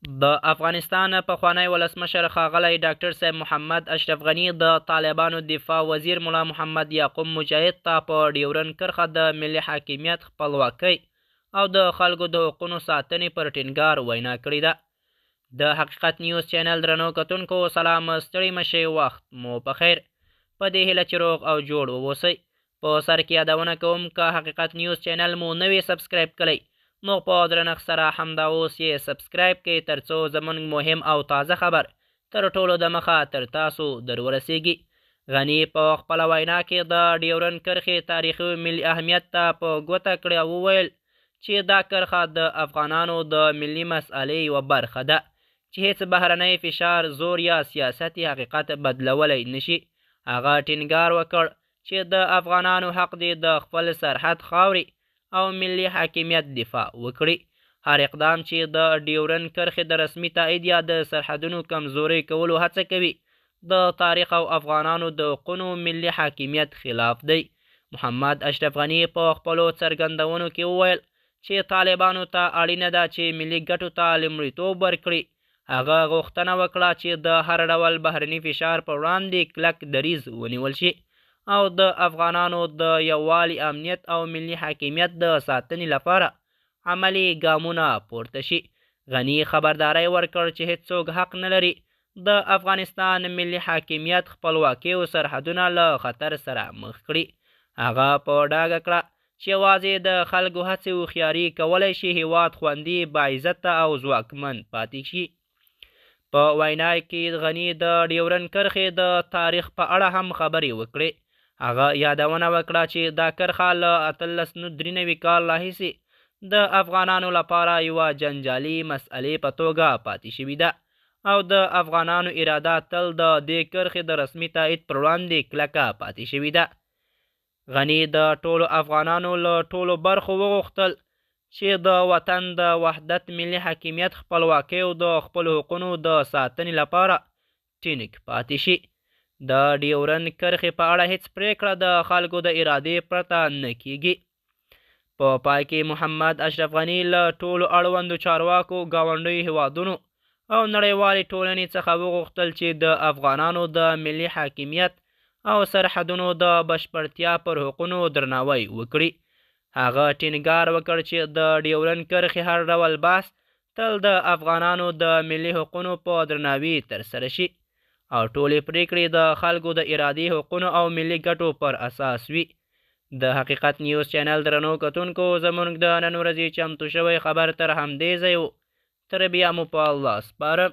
د افغانستان پخوانی ولسمشر ښاغلی ډاکټر صاحب محمد اشرف غني د طالبانو دفاع وزیر ملا محمد یعقوب مجاهد ته په ډیورن کرښه د ملي حاکمیت، خپلواکۍ او د خلکو د حقونو ساتنې پر ټینګار وینا کړې ده. د حقیقت نیوز چینل درنو کتونکو سلام، ستړي مشئ، وخت مو په خیر. په دې هیله چې روغ او جوړ واوسئ. په سر کې یادونه کوم که حقیقت نیوز چینل مو نوی سبسکرایب کړئ نو په درنښت سره همدا اوس یې سبسکرایب کړئ ترڅو زموږ مهم او تازه خبر تر ټولو د مخه تر تاسو در ورسیږي. غني په خپله وینا کې د ډیورن کرښې تاریخي ملي اهمیت ته په ګوته کړی او وویل چې دا کرښه د افغانانو د ملي مسئلې یوه برخه ده چې هیڅ بهرنی فشار، زور یا سیاست حقیقت بدلولی نشي. هغه ټینګار وکړ چې د افغانانو حق دی د خپل سرحد، خاورې او ملي حاکمیت دفاع وکړي. هر اقدام چې د ډیورن کرښې د رسمي تایید یا د سرحدونو کمزوري کولو هڅه کوي د تاریخ او افغانانو د حقونو ملي حاکمیت خلاف دی. محمد اشرف غني په خپلو څرګندونو کې وویل چې طالبانو ته اړینه ده چې ملي ګټو ته لومړیتوب ورکړي. هغه غوښتنه وکړه چې د هر ډول بهرني فشار پر وړاندې کلک دریځ ونیول شي او د افغانانو د یووالي، امنیت او ملي حاکمیت د ساتنې لپاره عملي ګامونه پورته شي. غني خبرداری ورکړ چې هیڅوک حق نه لري د افغانستان ملي حاکمیت، خپلواکۍ او سرحدونه له خطر سره مخ کړي. هغه په ډاګه کړه چې یوازې د خلکو هڅې هوښیاري کولی شي هیواد خوندي، باعزته او ځواکمن پاتې شي. په وینا کې غني د ډیورن کرښې د تاریخ په اړه هم خبرې وکړې. هغه یادونه وکړه چې دا کرښه له 1893 کال راهیسې د افغانانو لپاره یوه جنجالي مسئلې په توګه پاتې شوې ده او د افغانانو اراده تل د دې کرښې د رسمي تایید پر وړاندې کلکه پاتې شوې ده. غني د ټولو افغانانو له ټولو برخو وغوښتل چې د وطن د وحدت، ملي حاکمیت، خپلواکۍ او د خپلو حقونو د ساتنې لپاره ټینګ پاتې شي. د ډیورن کرښې په اړه هیڅ پریکړه د خلکو د ارادې پرته نه کیږي. په پای کې محمد اشرف غني له ټولو اړوندو چارواکو، ګاونډیو هیوادونو او نړیوالې ټولنې څخه وغوښتل چې د افغانانو د ملي حاکمیت او سرحدونو د بشپړتیا پر حقونو درناوی وکړي. هغه ټینګار وکړ چې د ډیورن کرښې هر ډول بحث تل د افغانانو د ملي حقونو په درناوي ترسره شي او ټولې پریکړې د خلکو د ارادې، حقونو او ملي ګټو پر اساس وي. د حقیقت نیوز چینل درنو کتونکو زموږ د نن ورځې چمتو شوی خبر تر همدې ځای و. تر بیا مو په الله سپارم.